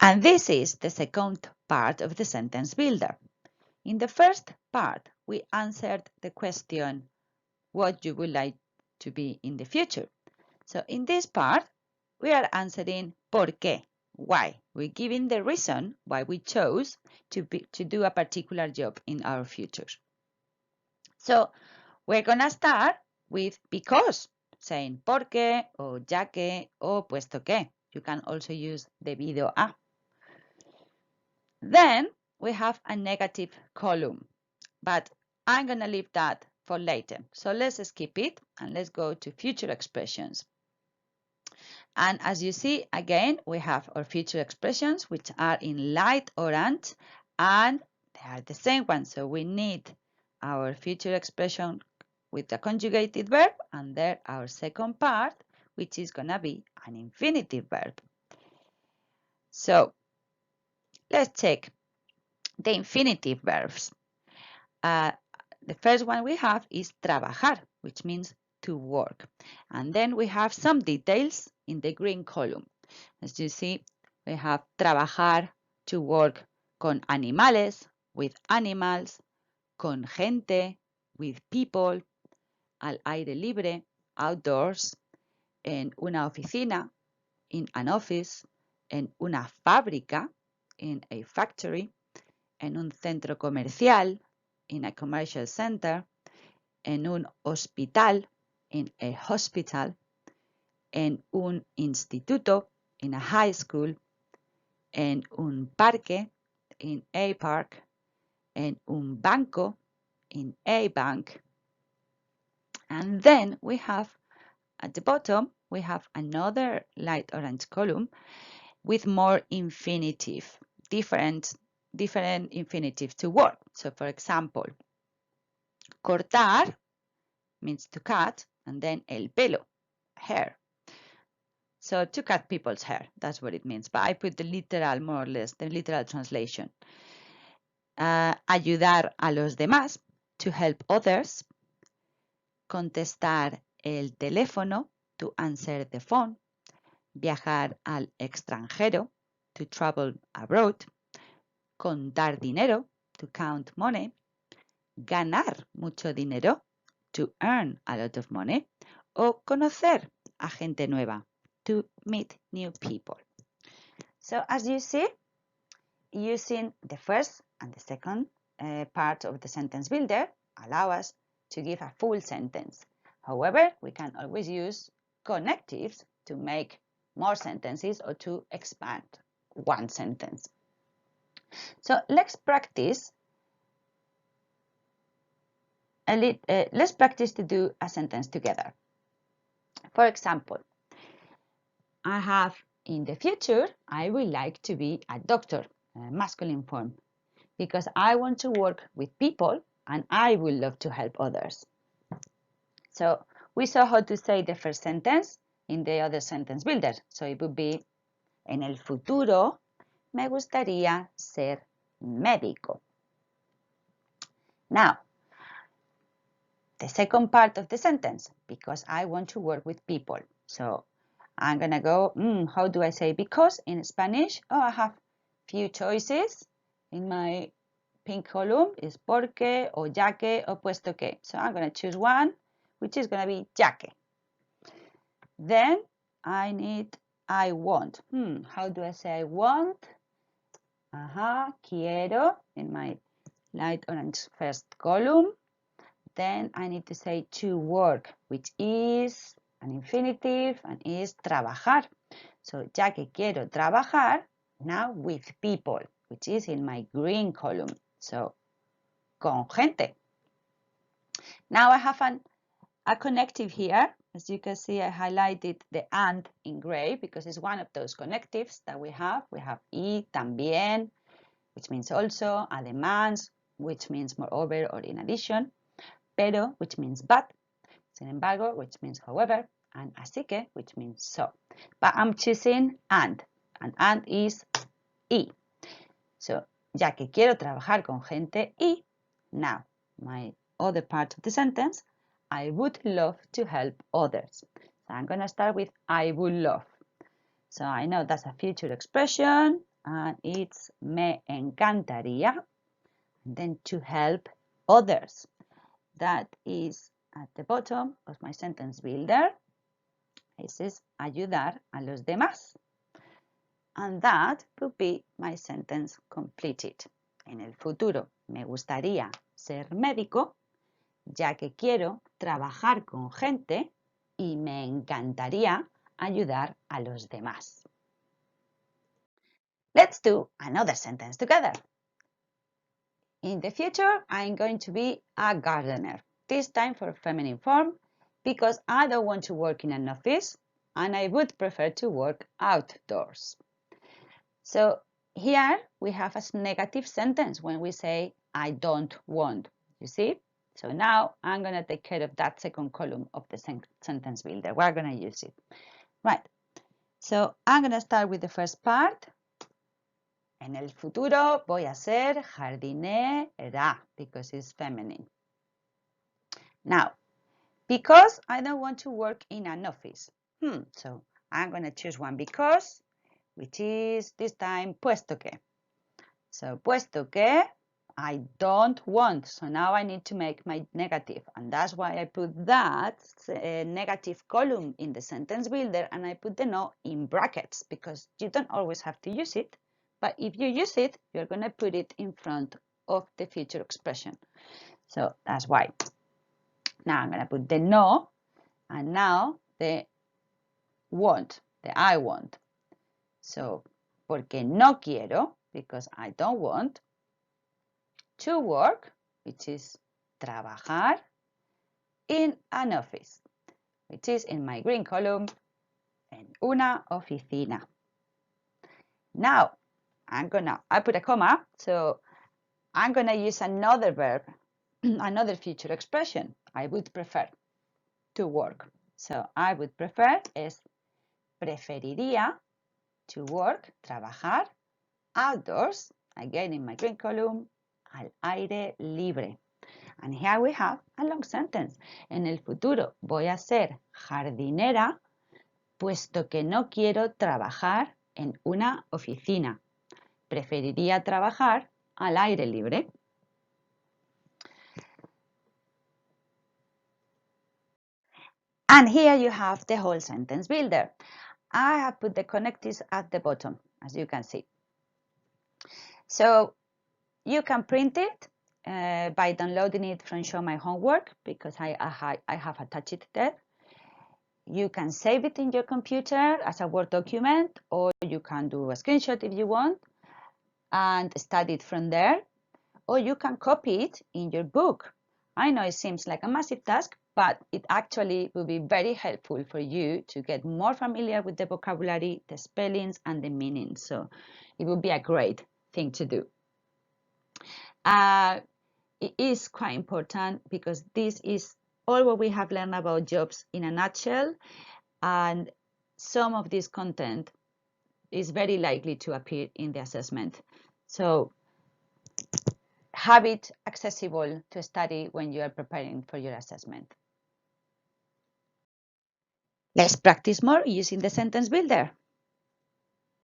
And this is the second part of the sentence builder. In the first part, we answered the question, what you would like to be in the future. So in this part, we are answering ¿por qué? Why? We're giving the reason why we chose to do a particular job in our future. So we're going to start with because, saying porque o ya que o puesto que. You can also use debido a. Then we have a negative column, but I'm going to leave that for later. So let's skip it and let's go to future expressions. And as you see, again, we have our future expressions, which are in light orange, and they are the same one. So we need our future expression with the conjugated verb, and there our second part, which is going to be an infinitive verb. So let's check the infinitive verbs. The first one we have is trabajar, which means to work. And then we have some details in the green column. As you see, we have trabajar, to work con animales, with animals, con gente, with people, al aire libre, outdoors, en una oficina, in an office, en una fábrica, in a factory, en un centro comercial, in a commercial center, en un hospital, in a hospital, en un instituto, in a high school, en un parque, in a park, en un banco, in a bank. And then we have at the bottom, we have another light orange column with more infinitive, different infinitives to work. So for example, cortar means to cut, and then el pelo, hair. So to cut people's hair, that's what it means. But I put the literal, more or less, the literal translation. Ayudar a los demás, to help others. Contestar el teléfono, to answer the phone. Viajar al extranjero, to travel abroad. Contar dinero, to count money. Ganar mucho dinero, to earn a lot of money. O conocer a gente nueva, to meet new people. So as you see, using the first and the second part of the sentence builder allow us to give a full sentence. However, we can always use connectives to make more sentences or to expand one sentence. So let's practice to do a sentence together. For example, I have in the future, I would like to be a doctor, masculine form, because I want to work with people and I would love to help others. So we saw how to say the first sentence in the other sentence builder. So it would be, en el futuro me gustaría ser médico. Now, the second part of the sentence, because I want to work with people. So I'm going to go, how do I say because in Spanish? Oh, I have few choices in my pink column is porque o ya que o puesto que. So I'm going to choose one, which is going to be ya que. Then I need I want. How do I say I want? Quiero in my light orange first column. Then I need to say to work, which is an infinitive and is trabajar. So ya que quiero trabajar, now with people, which is in my green column. So con gente. Now I have a connective here. As you can see, I highlighted the and in gray because it's one of those connectives that we have. We have y, también, which means also, además, which means moreover or in addition, pero, which means but, sin embargo, which means however, and así que, which means so. But I'm choosing and is y. So, ya que quiero trabajar con gente y, now, my other part of the sentence, I would love to help others. So I'm going to start with I would love. So I know that's a future expression. and it's me encantaría. And then to help others. That is at the bottom of my sentence builder. It says ayudar a los demás. And that would be my sentence completed. En el futuro me gustaría ser médico, ya que quiero trabajar con gente y me encantaría ayudar a los demás. Let's do another sentence together. In the future, I'm going to be a gardener, this time for feminine form, because I don't want to work in an office and I would prefer to work outdoors. So here we have a negative sentence when we say I don't want, you see? So now I'm going to take care of that second column of the sentence builder. We're going to use it. Right. So I'm going to start with the first part. En el futuro voy a ser jardinera because it's feminine. Now, because I don't want to work in an office. So I'm going to choose one because, which is this time puesto que. So puesto que I don't want. So now I need to make my negative. And that's why I put that negative column in the sentence builder and I put the no in brackets because you don't always have to use it. But if you use it, you're going to put it in front of the future expression. So that's why. Now I'm going to put the no and now the want, the I want. So, porque no quiero, because I don't want to work, which is trabajar, in an office, which is in my green column, en una oficina. Now, I put a comma, so I'm gonna use another verb, another future expression. I would prefer to work. So I would prefer es preferiría to work, trabajar, outdoors, again in my green column, al aire libre. And here we have a long sentence. En el futuro voy a ser jardinera, puesto que no quiero trabajar en una oficina. Preferiría trabajar al aire libre. And here you have the whole sentence builder. I have put the connectives at the bottom, as you can see. So you can print it by downloading it from Show My Homework because I have attached it there. You can save it in your computer as a Word document, or you can do a screenshot if you want and study it from there, or you can copy it in your book. I know it seems like a massive task, but it actually will be very helpful for you to get more familiar with the vocabulary, the spellings, and the meanings. So it will be a great thing to do. It is quite important because this is all what we have learned about jobs in a nutshell, and some of this content is very likely to appear in the assessment. So have it accessible to study when you are preparing for your assessment. Let's practice more using the sentence builder.